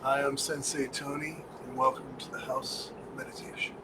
I am Sensei Tony, and welcome to the House of Meditation.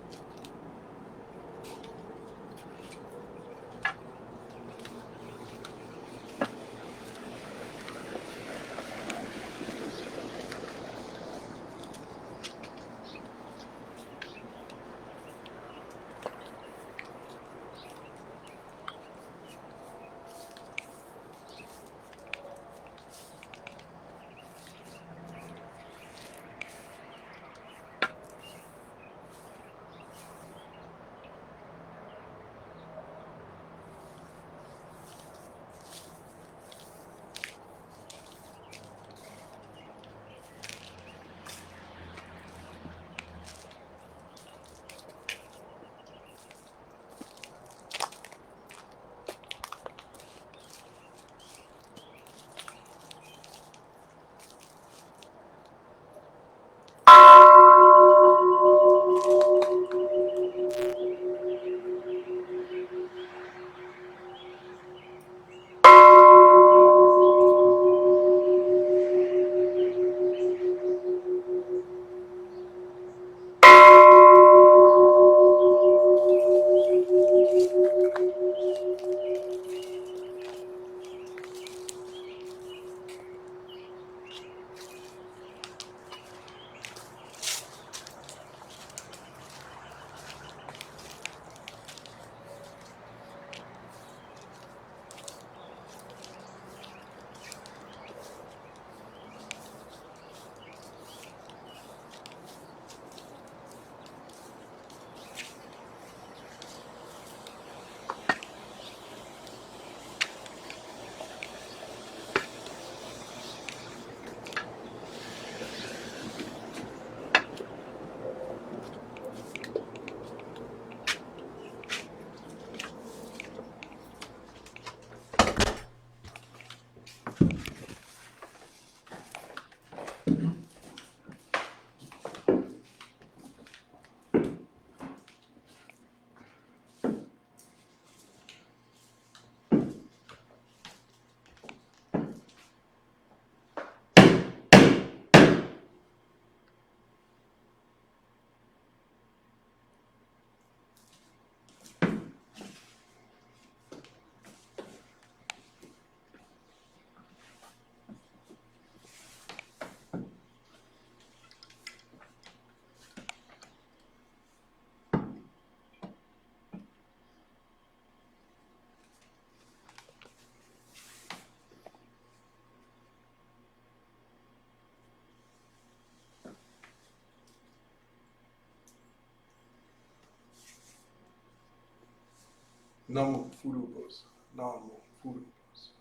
Namo Furubos, Namo Furubos,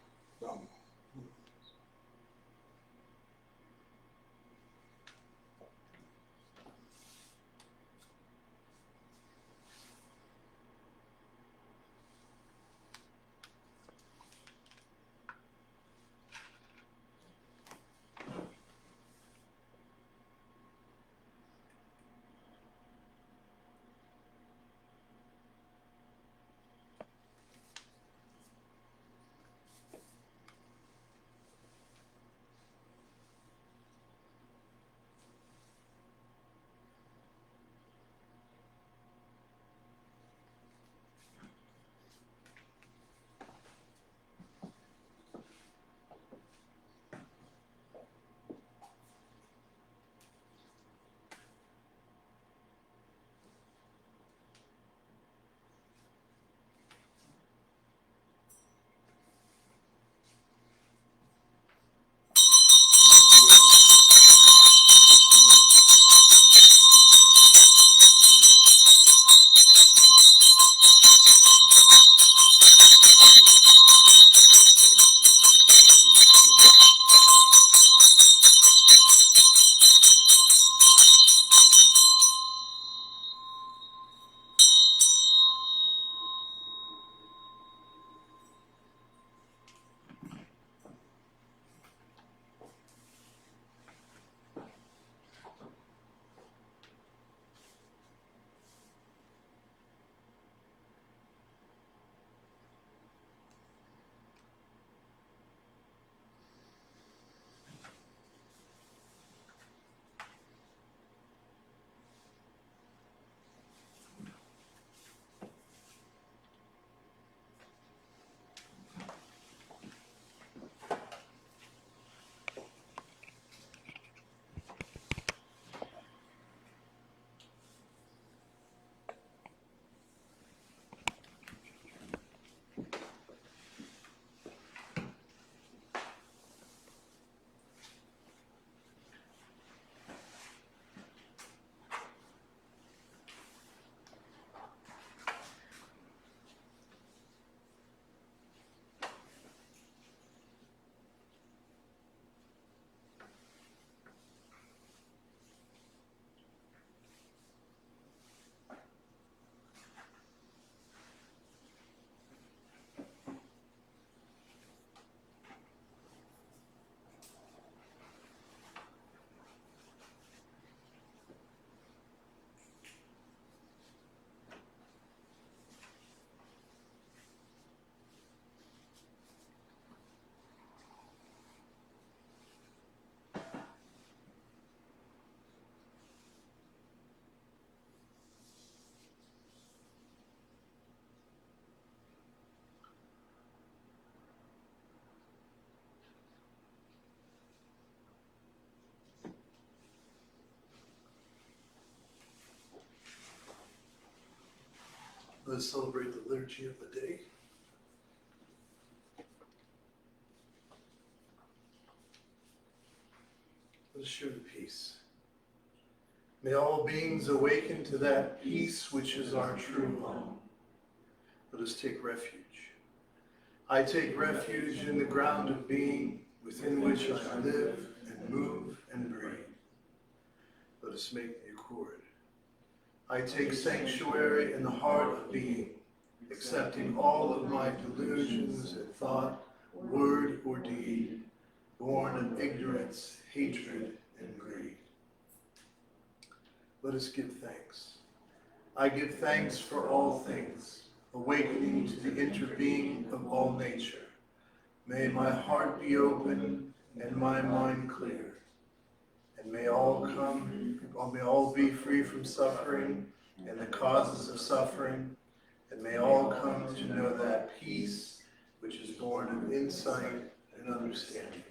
Namo Furubos. Let us celebrate the liturgy of the day. Let us share the peace. May all beings awaken to that peace which is our true home. Let us take refuge. I take refuge in the ground of being within which I live and move and breathe. Let us make the accord. I take sanctuary in the heart of being, accepting all of my delusions in thought, word, or deed, born of ignorance, hatred, and greed. Let us give thanks. I give thanks for all things, awakening to the interbeing of all nature. May my heart be open and my mind clear. And may all be free from suffering and the causes of suffering, and may all come to know that peace which is born of insight and understanding.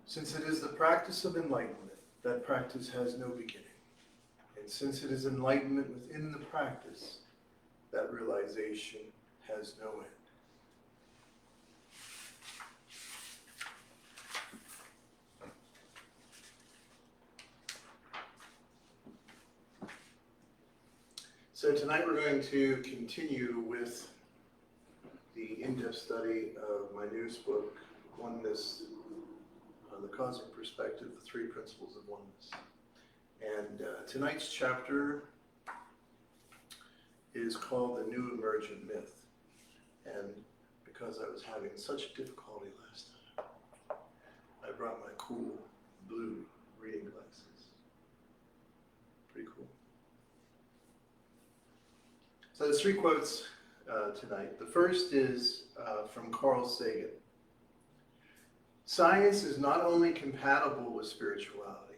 Since it is the practice of enlightenment, that practice has no beginning. And since it is enlightenment within the practice, that realization has no end. So tonight we're going to continue with the in-depth study of my newest book, Oneness, the Cosmic Perspective, the Three Principles of Oneness. And tonight's chapter is called The New Emergent Myth. And because I was having such difficulty last time, I brought my cool blue reading glasses. Pretty cool. So there's three quotes tonight. The first is from Carl Sagan. Science is not only compatible with spirituality,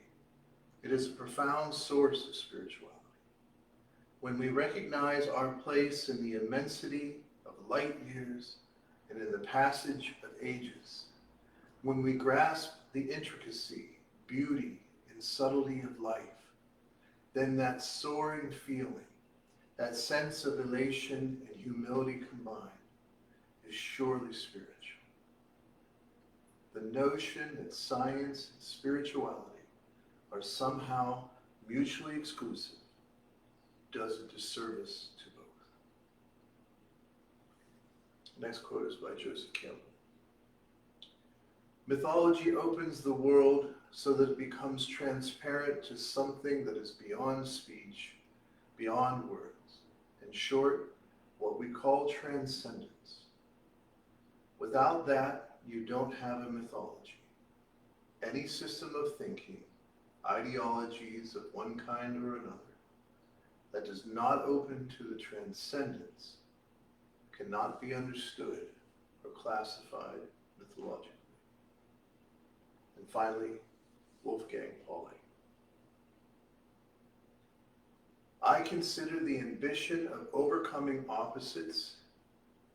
it is a profound source of spirituality. When we recognize our place in the immensity of light years and in the passage of ages, when we grasp the intricacy, beauty, and subtlety of life, then that soaring feeling, that sense of elation and humility combined, is surely spiritual. The notion that science and spirituality are somehow mutually exclusive does a disservice to both. Next quote is by Joseph Campbell. Mythology opens the world so that it becomes transparent to something that is beyond speech, beyond words. In short, what we call transcendence. Without that, you don't have a mythology. Any system of thinking, ideologies of one kind or another, that does not open to the transcendence cannot be understood or classified mythologically. And finally, Wolfgang Pauli. I consider the ambition of overcoming opposites,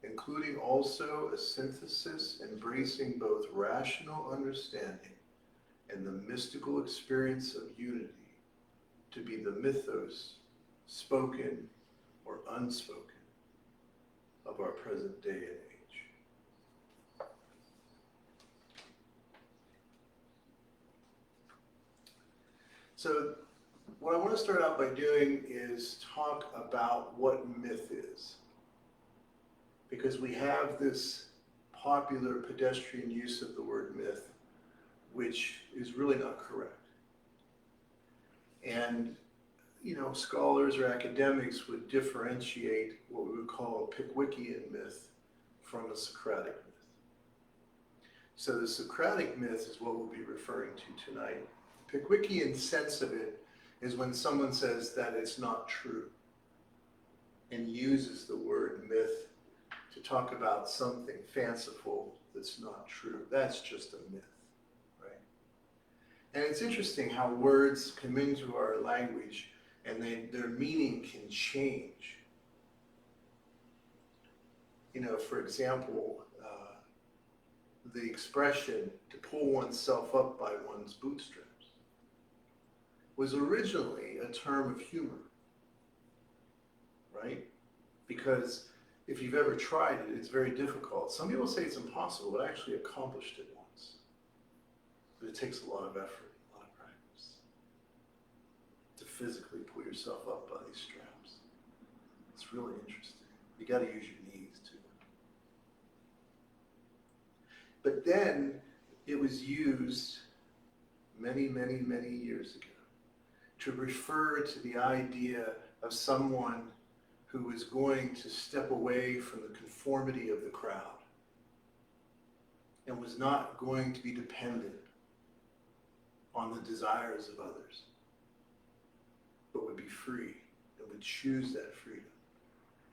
including also a synthesis embracing both rational understanding and the mystical experience of unity, to be the mythos, spoken or unspoken, of our present day and age. So what I want to start out by doing is talk about what myth is. Because we have this popular pedestrian use of the word myth, which is really not correct. And, scholars or academics would differentiate what we would call a Pickwickian myth from a Socratic myth. So the Socratic myth is what we'll be referring to tonight. The Pickwickian sense of it is when someone says that it's not true and uses the word myth to talk about something fanciful that's not true. That's just a myth, right? And it's interesting how words come into our language and their meaning can change. For example, the expression to pull oneself up by one's bootstraps. was originally a term of humor, right? Because if you've ever tried it, it's very difficult. Some people say it's impossible, but I actually accomplished it once. But it takes a lot of effort, a lot of practice, to physically pull yourself up by these straps. It's really interesting. You got to use your knees too. But then it was used many, many, many years ago to refer to the idea of someone who was going to step away from the conformity of the crowd and was not going to be dependent on the desires of others, but would be free and would choose that freedom.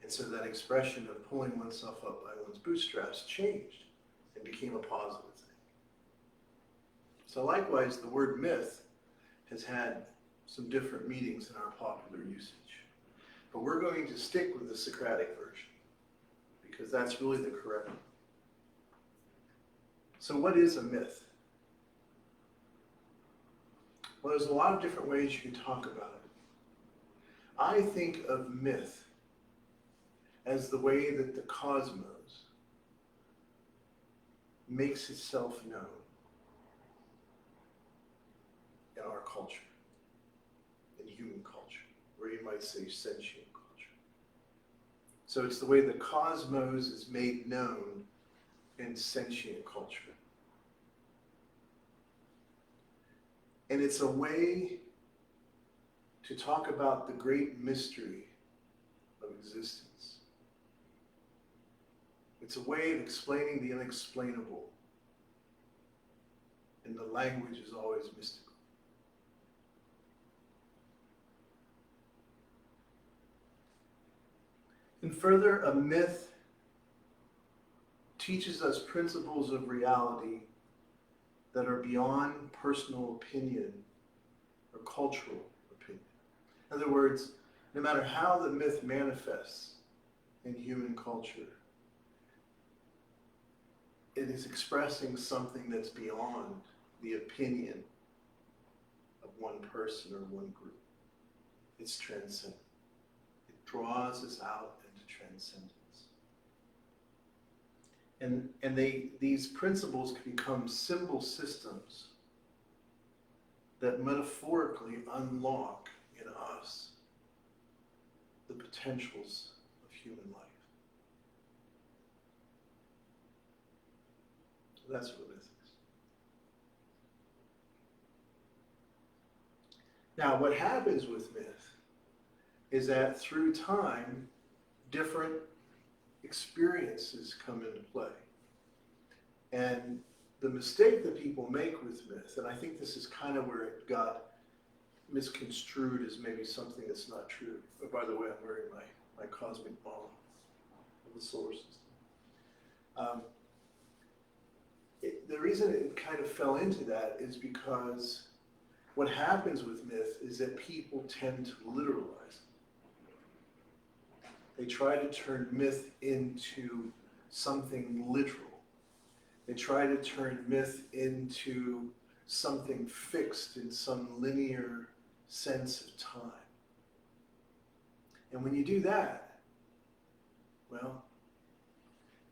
And so that expression of pulling oneself up by one's bootstraps changed and became a positive thing. So likewise, the word myth has had some different meanings in our popular usage. But we're going to stick with the Socratic version because that's really the correct one. So what is a myth? Well, there's a lot of different ways you can talk about it. I think of myth as the way that the cosmos makes itself known in our culture, in human culture, or you might say sentient culture. So it's the way the cosmos is made known in sentient culture. And it's a way to talk about the great mystery of existence. It's a way of explaining the unexplainable. And the language is always mystical. And further, a myth teaches us principles of reality that are beyond personal opinion or cultural opinion. In other words, no matter how the myth manifests in human culture, it is expressing something that's beyond the opinion of one person or one group. It's transcendent. It draws us out into transcendence. And these principles can become symbol systems that metaphorically unlock in us the potentials of human life. So that's what myth is. Now, what happens with myth is that through time, different experiences come into play. And the mistake that people make with myth, and I think this is kind of where it got misconstrued as maybe something that's not true. But by the way, I'm wearing my cosmic ball of the solar system. The reason it kind of fell into that is because what happens with myth is that people tend to literalize it. They try to turn myth into something literal. They try to turn myth into something fixed in some linear sense of time. And when you do that, well,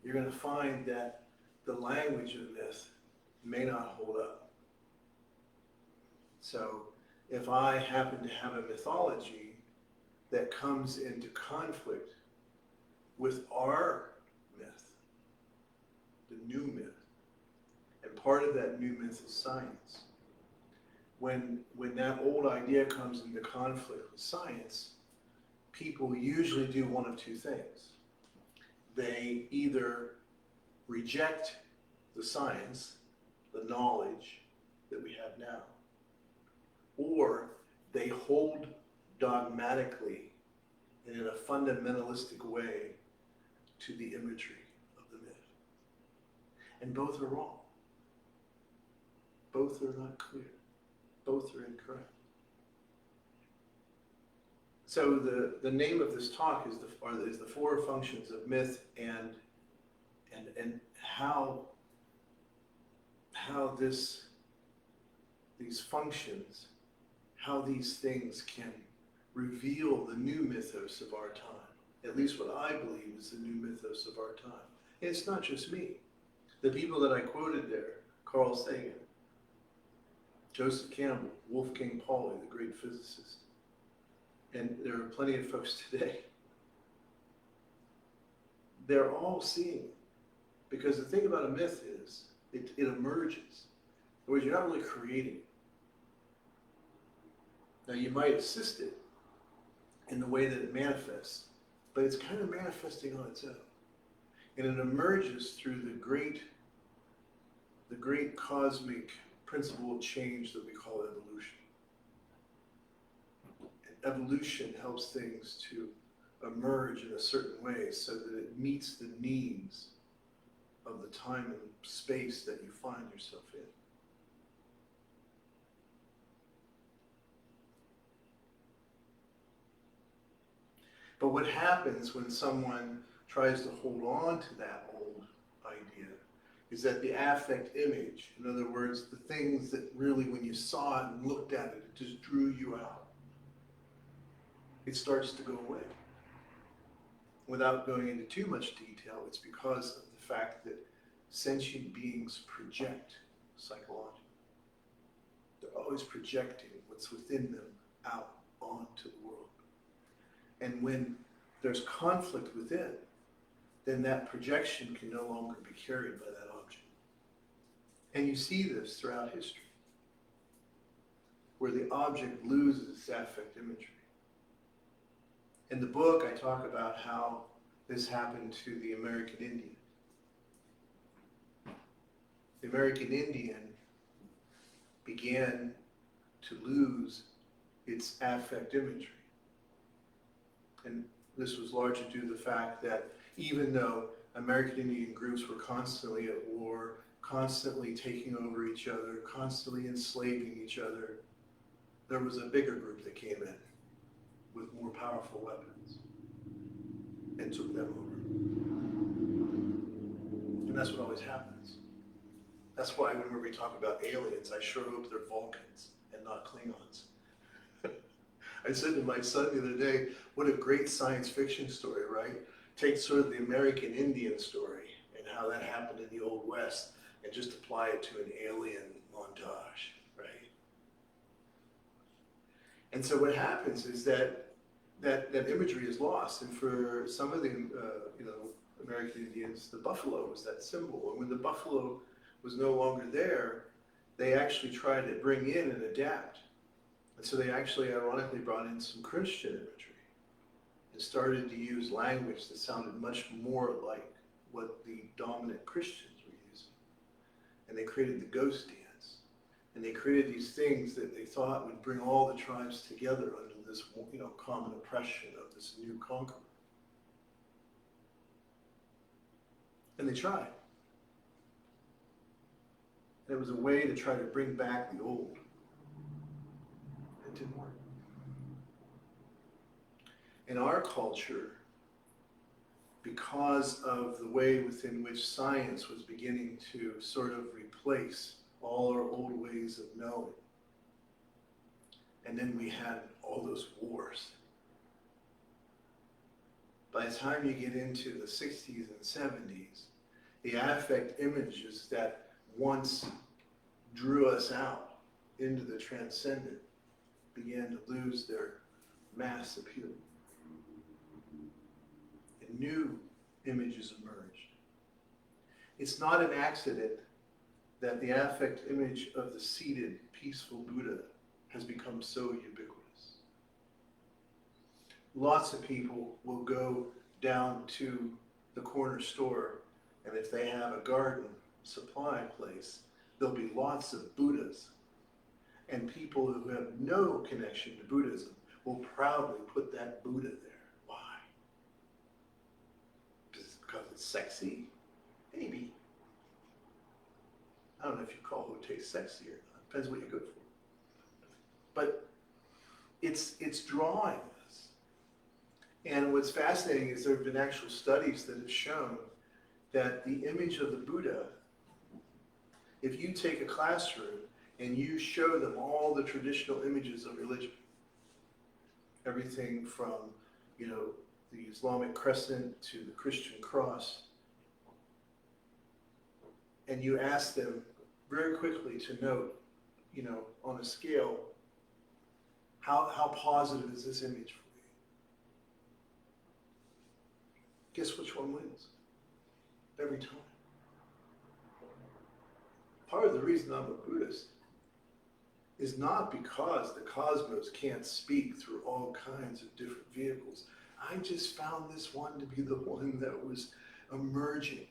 you're going to find that the language of myth may not hold up. So if I happen to have a mythology that comes into conflict with our myth, the new myth, and part of that new myth is science. When that old idea comes into conflict with science, people usually do one of two things. They either reject the science, the knowledge that we have now, or they hold dogmatically and in a fundamentalistic way to the imagery of the myth. And both are wrong. Both are not clear. Both are incorrect. So the name of this talk is the four functions of myth and how these functions how these things can reveal the new mythos of our time. At least what I believe is the new mythos of our time. And it's not just me. The people that I quoted there, Carl Sagan, Joseph Campbell, Wolfgang Pauli, the great physicist, and there are plenty of folks today, they're all seeing it. Because the thing about a myth is, it emerges. In other words, you're not really creating it. Now you might assist it in the way that it manifests, but it's kind of manifesting on its own. And it emerges through the great cosmic principle of change that we call evolution. And evolution helps things to emerge in a certain way so that it meets the needs of the time and space that you find yourself in. But what happens when someone tries to hold on to that old idea is that the affect image, in other words, the things that really, when you saw it and looked at it, it just drew you out, it starts to go away. Without going into too much detail, it's because of the fact that sentient beings project psychologically. They're always projecting what's within them out onto the world. And when there's conflict within, then that projection can no longer be carried by that object. And you see this throughout history, where the object loses its affect imagery. In the book, I talk about how this happened to the American Indian. The American Indian began to lose its affect imagery. And this was largely due to the fact that even though American Indian groups were constantly at war, constantly taking over each other, constantly enslaving each other, there was a bigger group that came in with more powerful weapons and took them over. And that's what always happens. That's why whenever we talk about aliens, I sure hope they're Vulcans and not Klingons. I said to my son the other day, what a great science fiction story, right? Take sort of the American Indian story and how that happened in the Old West and just apply it to an alien montage, right? And so what happens is that imagery is lost. And for some of the American Indians, the buffalo was that symbol. And when the buffalo was no longer there, they actually tried to bring in and adapt. And so they actually ironically brought in some Christian imagery and started to use language that sounded much more like what the dominant Christians were using. And they created the ghost dance. And they created these things that they thought would bring all the tribes together under this, common oppression of this new conqueror. And they tried. And it was a way to try to bring back the old. It didn't work. In our culture, because of the way within which science was beginning to sort of replace all our old ways of knowing, and then we had all those wars. By the time you get into the 60s and 70s, the affect images that once drew us out into the transcendent began to lose their mass appeal. And new images emerged. It's not an accident that the affect image of the seated, peaceful Buddha has become so ubiquitous. Lots of people will go down to the corner store, and if they have a garden supply place, there'll be lots of Buddhas. And people who have no connection to Buddhism will proudly put that Buddha there. Why? Because it's sexy? Maybe. I don't know if you call Hote sexy or not. Depends what you're good for. But it's drawing us. And what's fascinating is there have been actual studies that have shown that the image of the Buddha, if you take a classroom and you show them all the traditional images of religion. Everything from, you know, the Islamic crescent to the Christian cross. And you ask them very quickly to note, you know, on a scale, how positive is this image for you? Guess which one wins? Every time. Part of the reason I'm a Buddhist is not because the cosmos can't speak through all kinds of different vehicles. I just found this one to be the one that was emerging.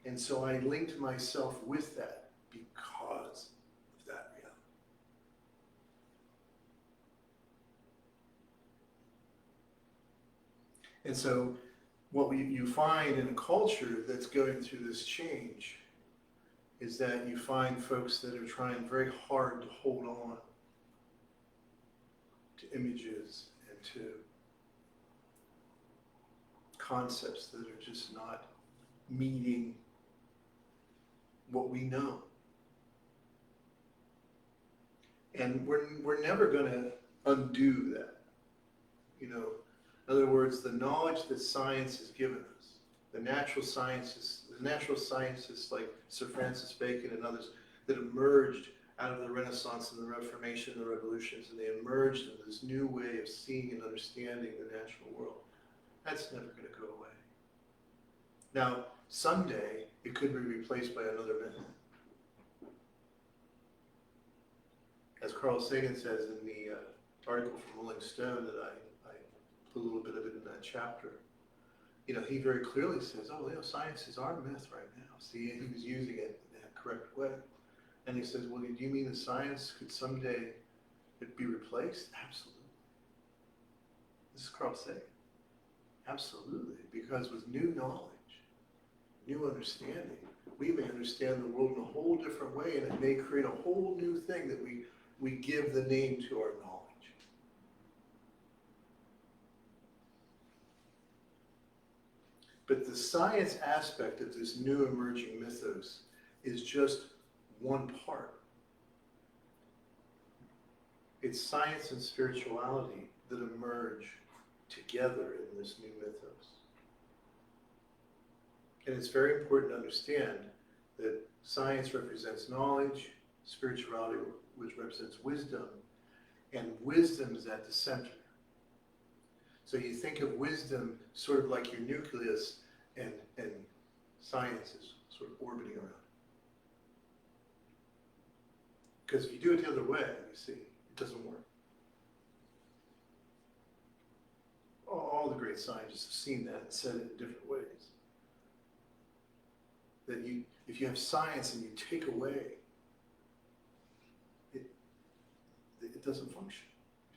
And so I linked myself with that because of that reality. And so what you find in a culture that's going through this change is that you find folks that are trying very hard to hold on to images and to concepts that are just not meeting what we know. And we're never going to undo that. You know, in other words, the knowledge that science has given us, the natural sciences like Sir Francis Bacon and others that emerged out of the Renaissance and the Reformation and the revolutions, and they emerged in this new way of seeing and understanding the natural world. That's never going to go away. Now, someday, it could be replaced by another myth. As Carl Sagan says in the article from Rolling Stone that I put a little bit of it in that chapter, you know, he very clearly says, oh, you know, science is our myth right now. See, he was using it in that correct way. And he says, well, do you mean that science could someday be replaced? Absolutely. This is Carl Sagan. Absolutely. Because with new knowledge, new understanding, we may understand the world in a whole different way, and it may create a whole new thing that we give the name to our knowledge. But the science aspect of this new emerging mythos is just one part. It's science and spirituality that emerge together in this new mythos. And it's very important to understand that science represents knowledge, spirituality, which represents wisdom, and wisdom is at the center. So you think of wisdom sort of like your nucleus, and science is sort of orbiting around it. Because if you do it the other way, you see, it doesn't work. All the great scientists have seen that and said it in different ways. That if you have science and you take away, it doesn't function.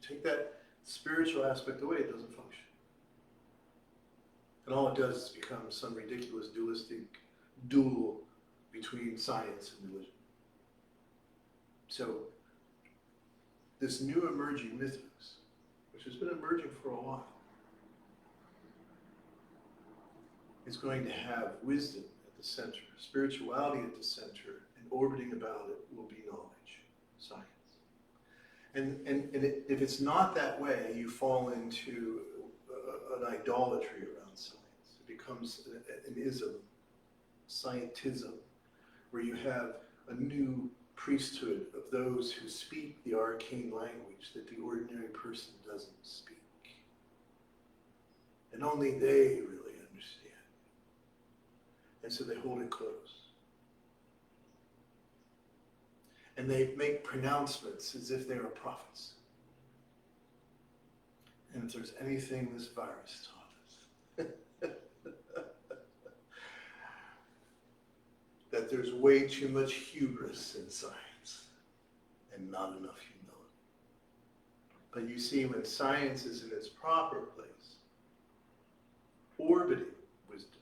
You take that spiritual aspect away, it doesn't function. And all it does is become some ridiculous dualistic duel between science and religion. So this new emerging mythos, which has been emerging for a while, is going to have wisdom at the center, spirituality at the center, and orbiting about it will be knowledge, science. And if it's not that way, you fall into an idolatry around science. It becomes an ism, scientism, where you have a new priesthood of those who speak the arcane language that the ordinary person doesn't speak. And only they really understand. And so they hold it close. And they make pronouncements as if they are prophets. And if there's anything this virus taught us, that there's way too much hubris in science and not enough humility. But you see, when science is in its proper place, orbiting wisdom,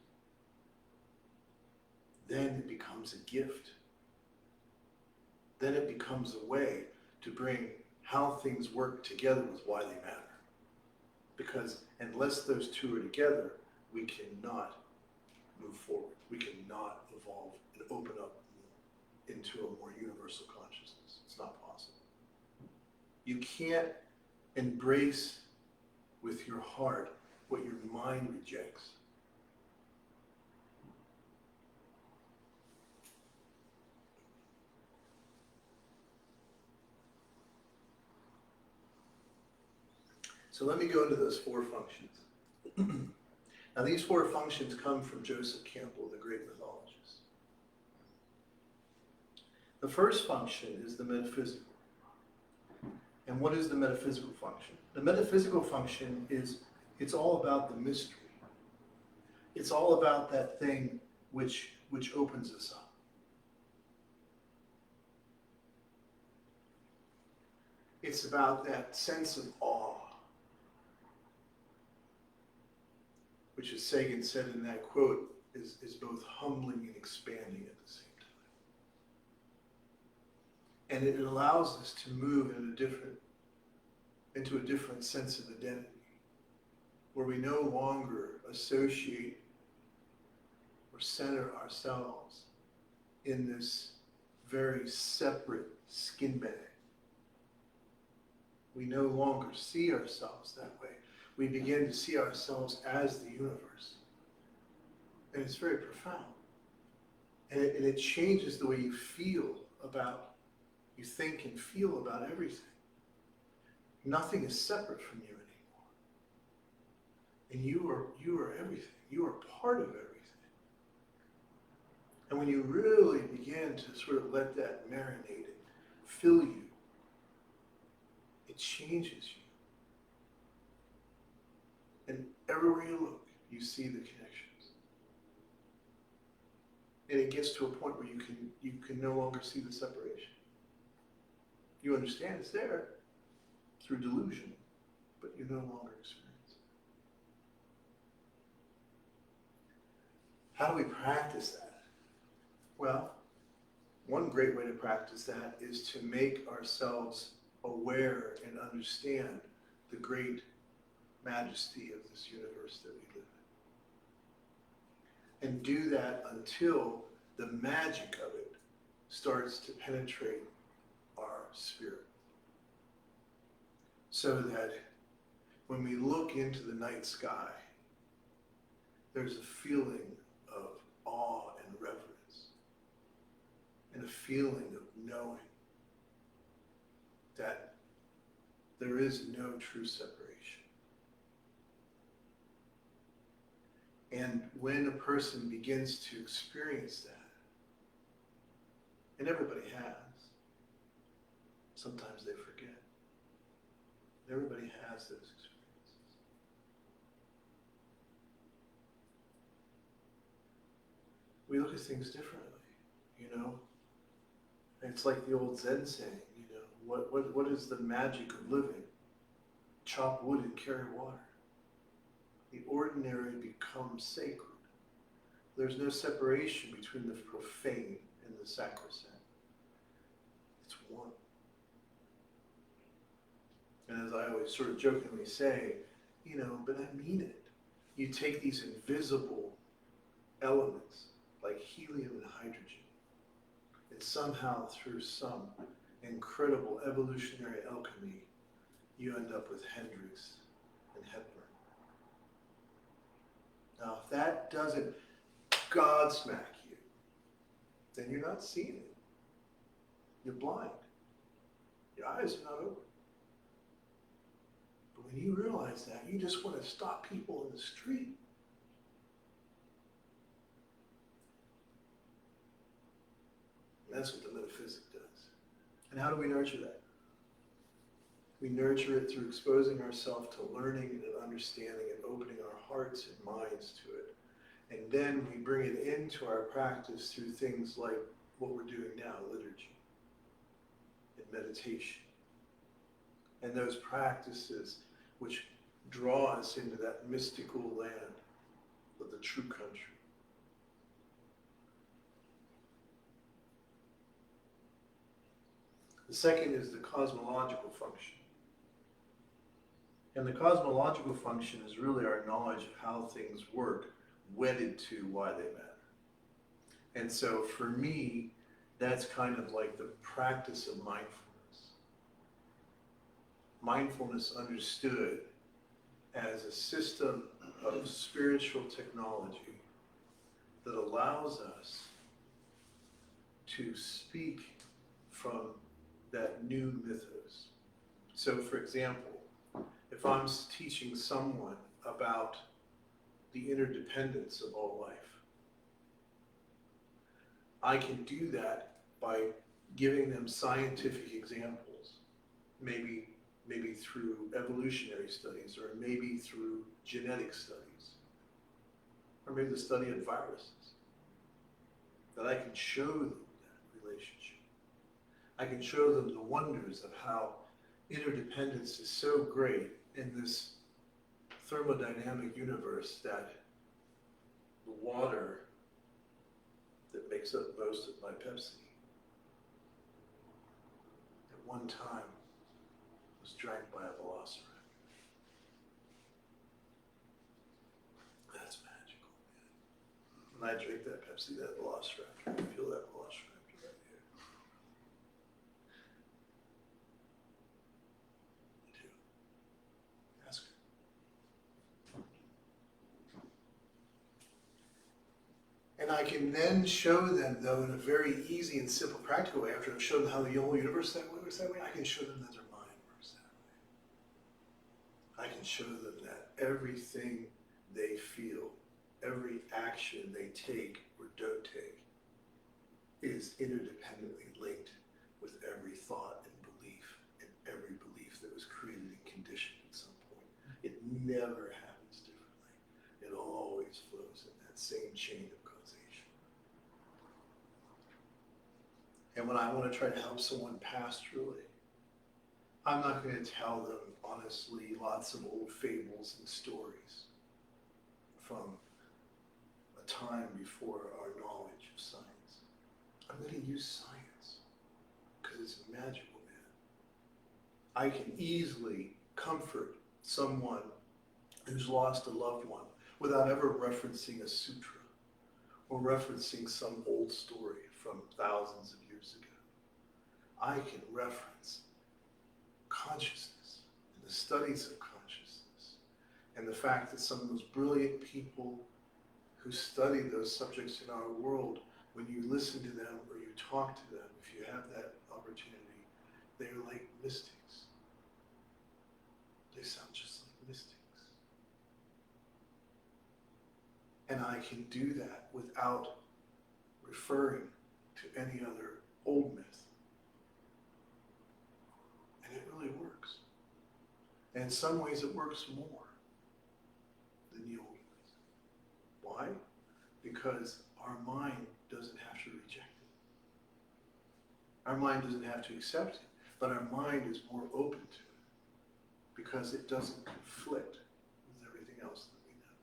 then it becomes a gift. Then it becomes a way to bring how things work together with why they matter. Because unless those two are together, we cannot move forward. We cannot evolve and open up into into a more universal consciousness. It's not possible. You can't embrace with your heart what your mind rejects. So let me go into those four functions. Now these four functions come from Joseph Campbell, the great mythologist. The first function is the metaphysical. And what is the metaphysical function? The metaphysical function is, it's all about the mystery. It's all about that thing which opens us up. It's about that sense of awe, which, as Sagan said in that quote, is both humbling and expanding at the same time. And it allows us to move into a different sense of identity, where we no longer associate or center ourselves in this very separate skin bag. We no longer see ourselves that way. We begin to see ourselves as the universe. And it's very profound. And it changes the way you feel about, you think and feel about everything. Nothing is separate from you anymore. And you are everything. You are part of everything. And when you really begin to sort of let that marinate and fill you, it changes you. And everywhere you look, you see the connections. And it gets to a point where you can no longer see the separation. You understand it's there through delusion, but you no longer experience it. How do we practice that? Well, one great way to practice that is to make ourselves aware and understand the great majesty of this universe that we live in. And do that until the magic of it starts to penetrate our spirit. So that when we look into the night sky, there's a feeling of awe and reverence, and a feeling of knowing that there is no true separation. And when a person begins to experience that, and everybody has, sometimes they forget. Everybody has those experiences. We look at things differently, you know? It's like the old Zen saying, you know, what is the magic of living? Chop wood and carry water. The ordinary becomes sacred. There's no separation between the profane and the sacrosanct. It's one. And as I always sort of jokingly say, you know, but I mean it. You take these invisible elements like helium and hydrogen, and somehow through some incredible evolutionary alchemy, you end up with Hendrix and Hepburn. Now, if that doesn't Godsmack you, then you're not seeing it. You're blind. Your eyes are not open. But when you realize that, you just want to stop people in the street. And that's what the metaphysics does. And how do we nurture that? We nurture it through exposing ourselves to learning and understanding and opening our hearts and minds to it. And then we bring it into our practice through things like what we're doing now, liturgy and meditation. And those practices which draw us into that mystical land of the true country. The second is the cosmological function. And the cosmological function is really our knowledge of how things work, wedded to why they matter. And so for me, That's kind of like the practice of mindfulness. Mindfulness understood as a system of spiritual technology that allows us to speak from that new mythos. So for example, if I'm teaching someone about the interdependence of all life, I can do that by giving them scientific examples, maybe through evolutionary studies, or maybe through genetic studies, or maybe the study of viruses, that I can show them that relationship. I can show them the wonders of how interdependence is so great in this thermodynamic universe that the water that makes up most of my Pepsi at one time was drank by a velociraptor. That's magical, man. When I drink that Pepsi, that velociraptor, I feel that velociraptor right here. I do. Ask her. And I can then show them, though, in a very easy and simple, practical way, after I've shown them how the whole universe works that way, I can show them that their mind works that way. I can show them that everything they feel, every action they take or don't take, is interdependently linked with every thought and every belief that was created and conditioned at some point. It never happens differently. It always flows in that same chain of causation. And when I want to try to help someone pass through it, I'm not going to tell them, honestly, lots of old fables and stories from a time before our knowledge of science. I'm going to use science because it's magical, man. I can easily comfort someone who's lost a loved one without ever referencing a sutra or referencing some old story from thousands of years ago. I can reference consciousness and the studies of consciousness and the fact that some of those brilliant people who study those subjects in our world, when you listen to them or you talk to them, if you have that opportunity, they're like mystics. They sound just like mystics. And I can do that without referring to any other old myth. And it really works. And in some ways it works more than the old myth. Why? Because our mind doesn't have to reject it. Our mind doesn't have to accept it, but our mind is more open to it because it doesn't conflict with everything else that we know.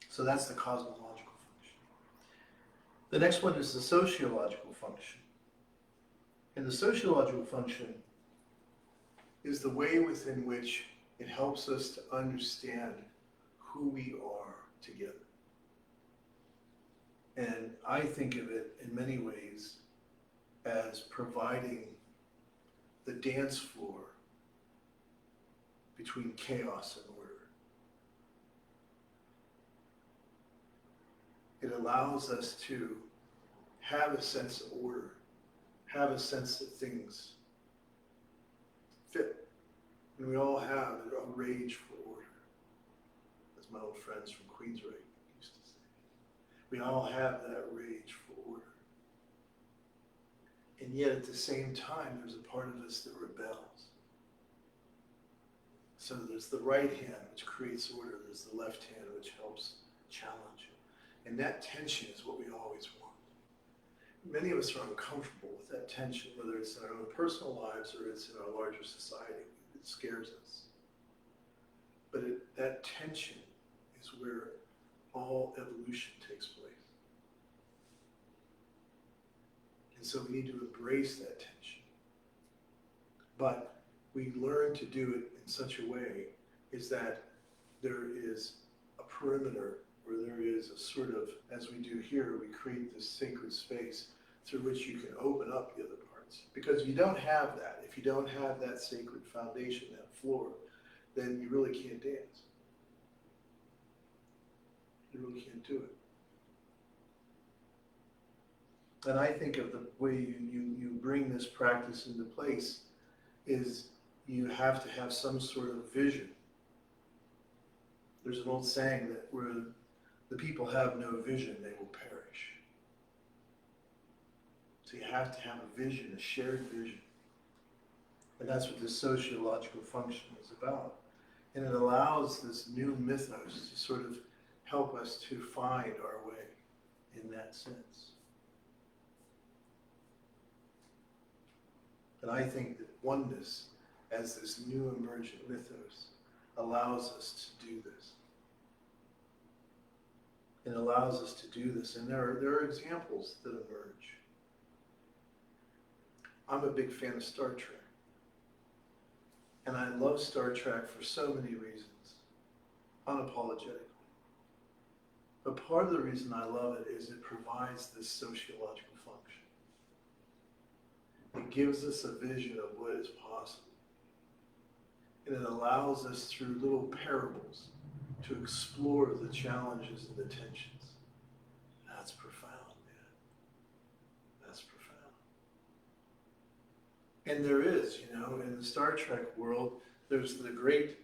So that's the cosmological function. The next one is the sociological function. And the sociological function is the way within which it helps us to understand who we are together. And I think of it in many ways as providing the dance floor between chaos and order. It allows us to have a sense of order, have a sense that things fit. And we all have a rage for order, as my old friends from Queensrÿche used to say. We all have that rage for order. And yet at the same time, there's a part of us that rebels. So there's the right hand, which creates order. There's the left hand, which helps challenge it. And that tension is what we always want. Many of us are uncomfortable with that tension, whether it's in our own personal lives or it's in our larger society. It scares us. But that tension is where all evolution takes place. And so we need to embrace that tension. But we learn to do it in such a way is that there is a perimeter where there is a sort of, as we do here, we create this sacred space through which you can open up the other parts. Because if you don't have that, if you don't have that sacred foundation, that floor, then you really can't dance. You really can't do it. And I think of the way you bring this practice into place is you have to have some sort of vision. There's an old saying that where the people have no vision, they will perish. So you have to have a vision, a shared vision. And that's what this sociological function is about. And it allows this new mythos to sort of help us to find our way in that sense. And I think that oneness, as this new emergent mythos, allows us to do this. It allows us to do this. And there are examples that emerge. I'm a big fan of Star Trek. And I love Star Trek for so many reasons, unapologetically. But part of the reason I love it is it provides this sociological function. It gives us a vision of what is possible. And it allows us through little parables to explore the challenges and the tensions. That's profound, man. That's profound. And there is, in the Star Trek world, there's the great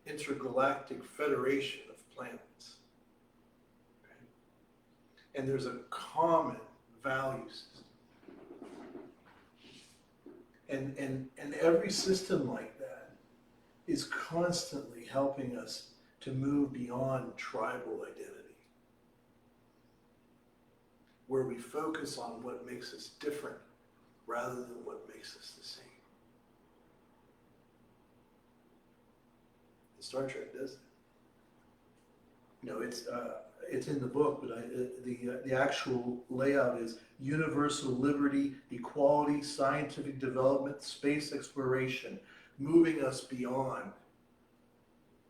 intergalactic federation of planets. Okay? And there's a common value system. And every system like that is constantly helping us to move beyond tribal identity, where we focus on what makes us different rather than what makes us the same. And Star Trek does that. It's in the book, but the actual layout is universal liberty, equality, scientific development, space exploration, moving us beyond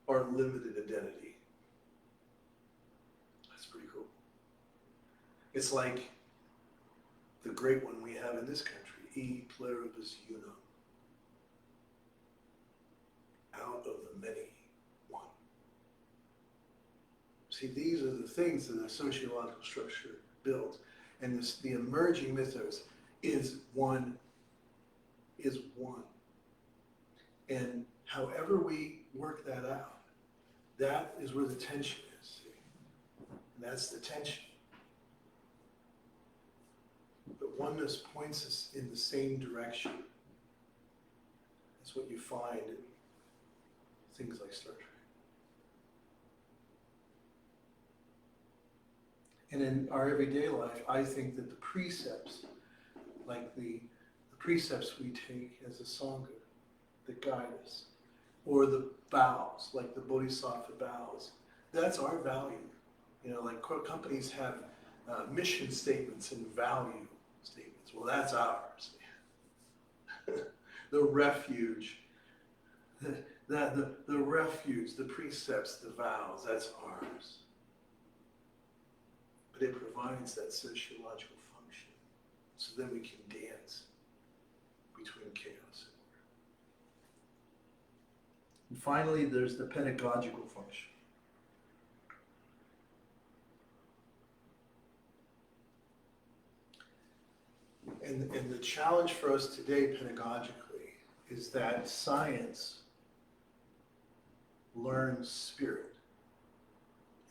our limited identity. That's pretty cool. It's like the great one we have in this country, e pluribus unum. Out of the many, one. See, these are the things that a sociological structure builds. And the emerging mythos is one. And however we work that out, that is where the tension is. See? And that's the tension. But oneness points us in the same direction. That's what you find in things like Star Trek. And in our everyday life, I think that the precepts, like the precepts we take as a Sangha that guide us, or the vows, like the Bodhisattva vows, that's our value. Like companies have mission statements and value statements. Well, that's ours. The refuge, the refuge, the precepts, the vows, that's ours. But it provides that sociological function, so then we can dance between chaos and order. And finally, there's the pedagogical function. And the challenge for us today pedagogically is that science learns spirit,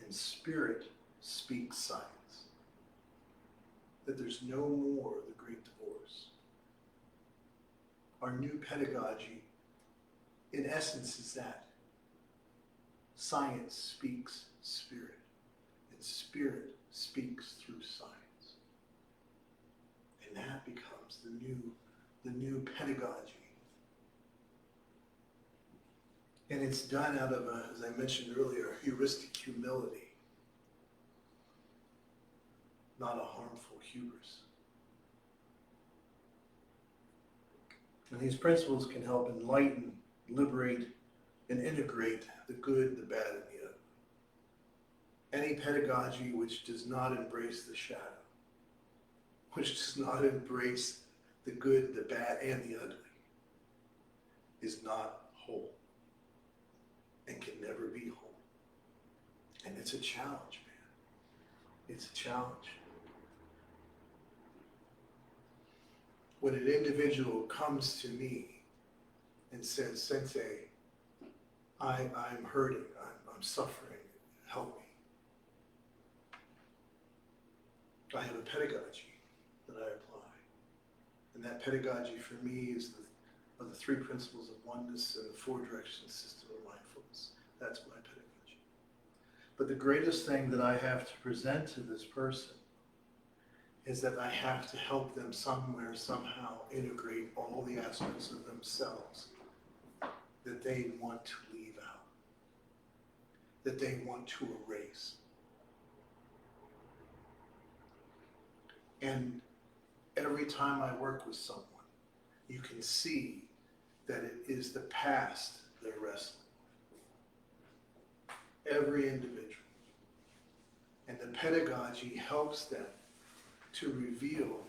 and spirit speaks science. That there's no more the great divorce. Our new pedagogy, in essence, is that science speaks spirit, and spirit speaks through science. And that becomes the new pedagogy. And it's done out of, as I mentioned earlier, heuristic humility, not a harmful hubris. And these principles can help enlighten, liberate, and integrate the good, the bad, and the ugly. Any pedagogy which does not embrace the shadow, which does not embrace the good, the bad, and the ugly, is not whole and can never be whole. And it's a challenge, man. It's a challenge. When an individual comes to me and says, Sensei, I'm hurting, I'm suffering, help me. I have a pedagogy that I apply. And that pedagogy for me is the Three Principles of Oneness and the Four Directions System of Mindfulness. That's my pedagogy. But the greatest thing that I have to present to this person is that I have to help them somewhere, somehow integrate all the aspects of themselves that they want to leave out, that they want to erase. And every time I work with someone, you can see that it is the past they're wrestling with. Every individual. And the pedagogy helps them to reveal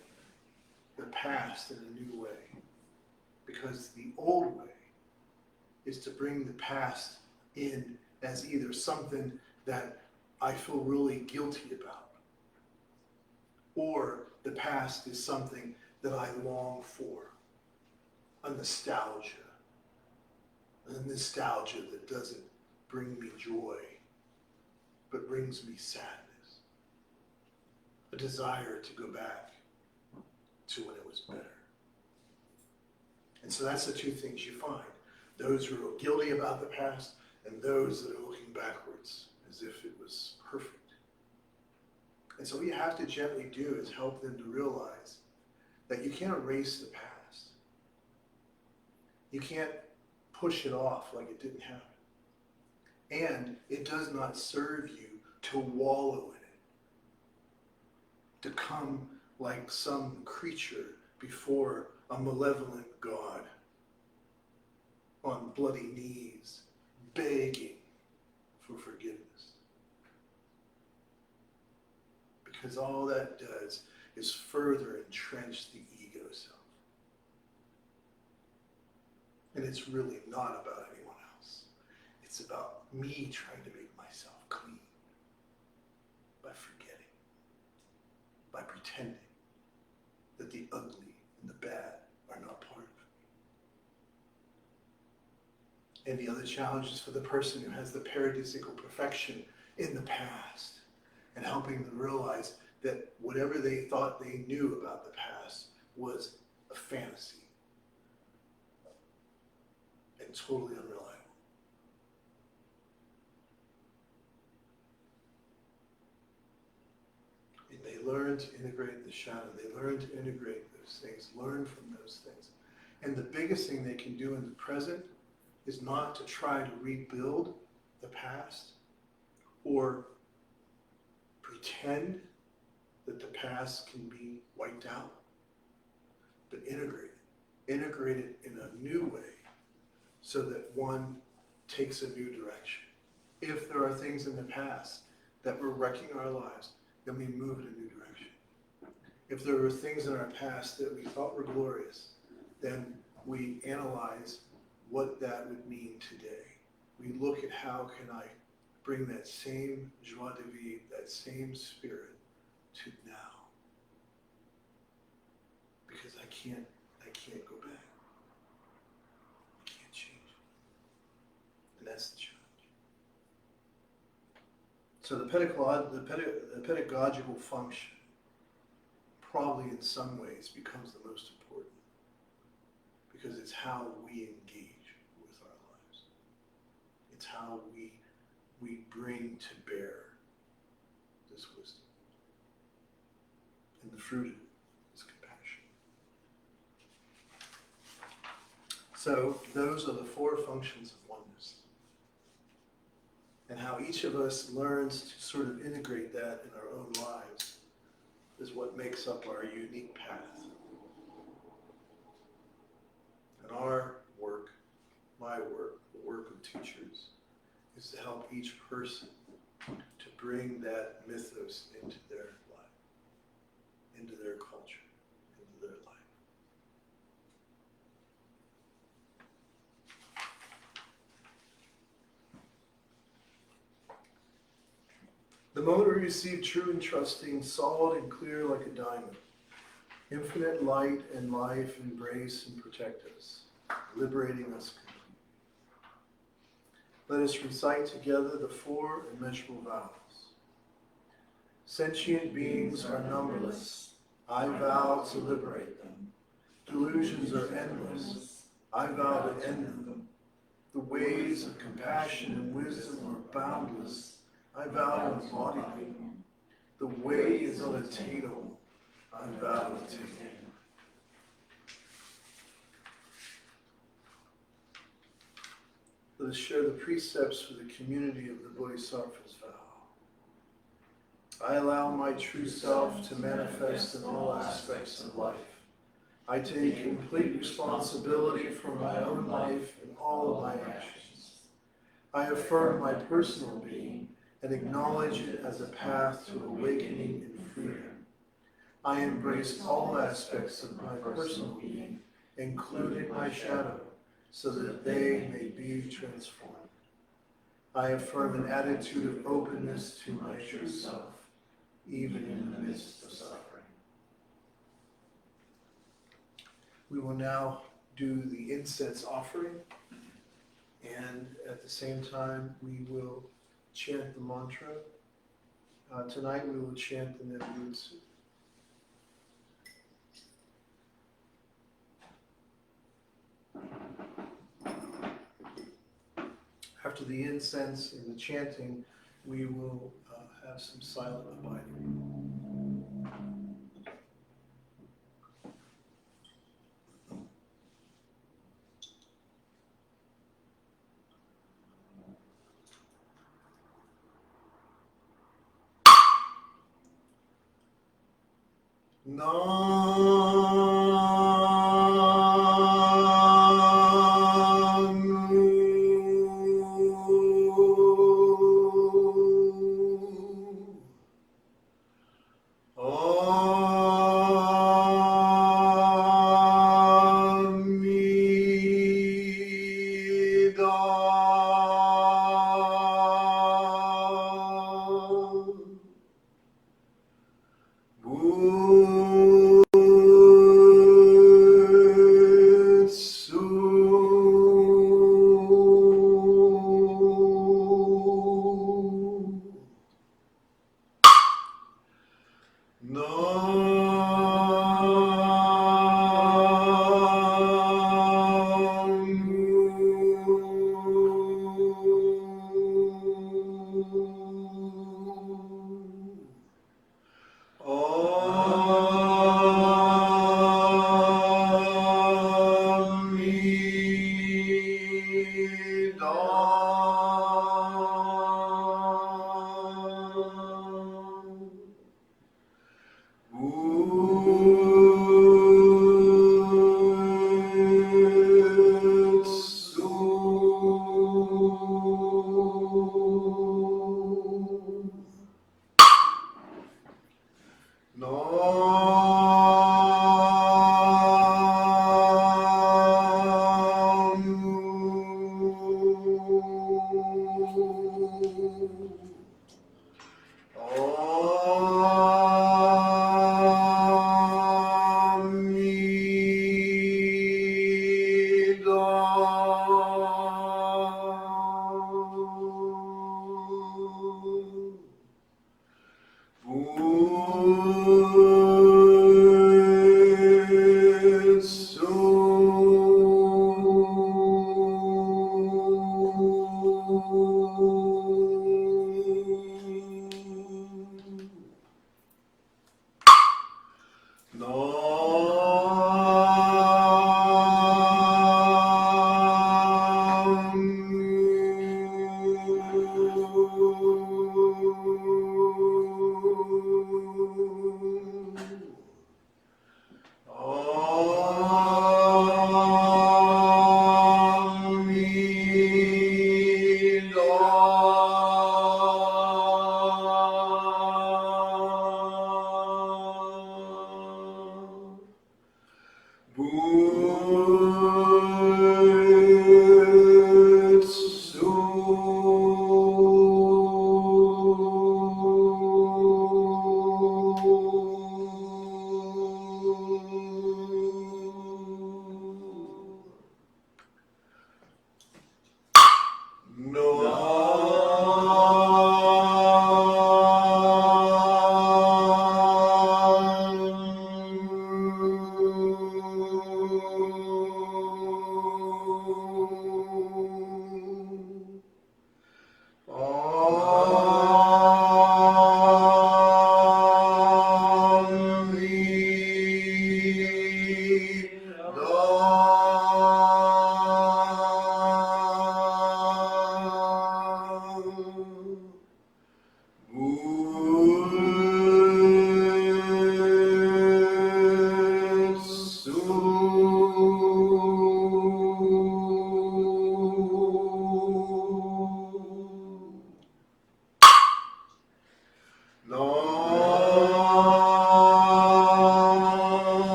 the past in a new way. Because the old way is to bring the past in as either something that I feel really guilty about, or the past is something that I long for, a nostalgia that doesn't bring me joy, but brings me sadness, a desire to go back to when it was better. And so that's the two things you find. Those who are guilty about the past and those that are looking backwards as if it was perfect. And so what you have to gently do is help them to realize that you can't erase the past. You can't push it off like it didn't happen. And it does not serve you to wallow in it, to come like some creature before a malevolent God on bloody knees, begging for forgiveness. Because all that does is further entrench the ego self. And it's really not about anyone else. It's about me trying to make myself clean by forgetting, by pretending that the ugly and the bad are not part of me. And the other challenge is for the person who has the paradisical perfection in the past, and helping them realize that whatever they thought they knew about the past was a fantasy and totally unreliable. And they learn to integrate the shadow. They learn to integrate those things, learn from those things. And the biggest thing they can do in the present is not to try to rebuild the past or pretend that the past can be wiped out, but integrate it in a new way so that one takes a new direction. If there are things in the past that were wrecking our lives, then we move in a new direction. If there were things in our past that we thought were glorious, then we analyze what that would mean today. We look at how can I bring that same joie de vivre, that same spirit to now. Because I can't go back. I can't change it. And that's the challenge. So the pedagogical function probably in some ways becomes the most important, because it's how we engage with our lives. It's how we bring to bear this wisdom. And the fruit of it is compassion. So those are the four functions of oneness. And how each of us learns to sort of integrate that in our own lives is what makes up our unique path. And our work, my work, the work of teachers, is to help each person to bring that mythos into their life, into their culture, into their life. The moment we receive true and trusting, solid and clear like a diamond, infinite light and life embrace and protect us, liberating us completely. Let us recite together the four immeasurable vows. Sentient beings are numberless. I vow to liberate them. Delusions are endless. I vow to end them. The ways of compassion and wisdom are boundless. I vow to embody them. The way is unattainable. I vow to attain it. Let us share the precepts for the community of the Bodhisattva's vow. I allow my true self to manifest in all aspects of life. I take complete responsibility for my own life and all of my actions. I affirm my personal being and acknowledge it as a path to awakening and freedom. I embrace all aspects of my personal being, including my shadow, so that they may be transformed. I affirm an attitude of openness to my true self, even in the midst of suffering. We will now do the incense offering, and at the same time we will chant the mantra. Tonight we will chant the Nebutsu. After the incense and the chanting, we will have some silent abiding.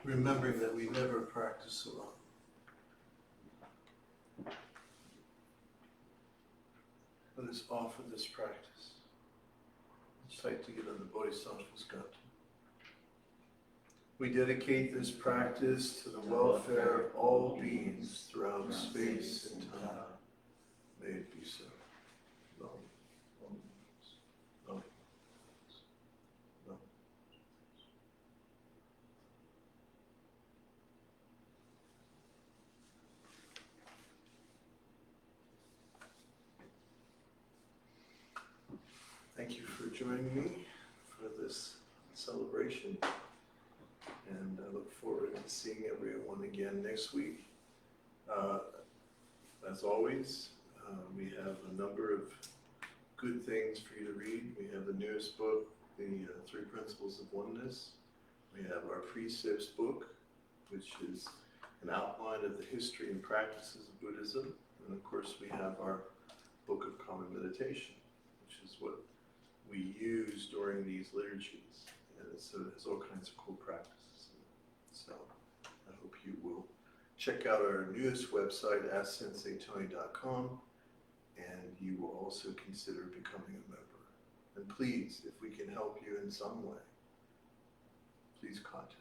remembering that we never practice alone. Let us offer this practice. It's like to get on the Bodhisattva's gut. We dedicate this practice to the welfare of all beings throughout space and time. May it be so. Love. Love. Love. Thank you for joining me for this celebration, and I look forward to seeing everyone again next week. As always, we have a number of good things for you to read. We have the newest book, the Three Principles of Oneness. We have our Precepts book, which is an outline of the history and practices of Buddhism. And of course, we have our Book of Common Meditation, which is what we use during these liturgies. And so it has all kinds of cool practices. So I hope you will check out our newest website, AskSenseiTony.com, and you will also consider becoming a member. And please, if we can help you in some way, please contact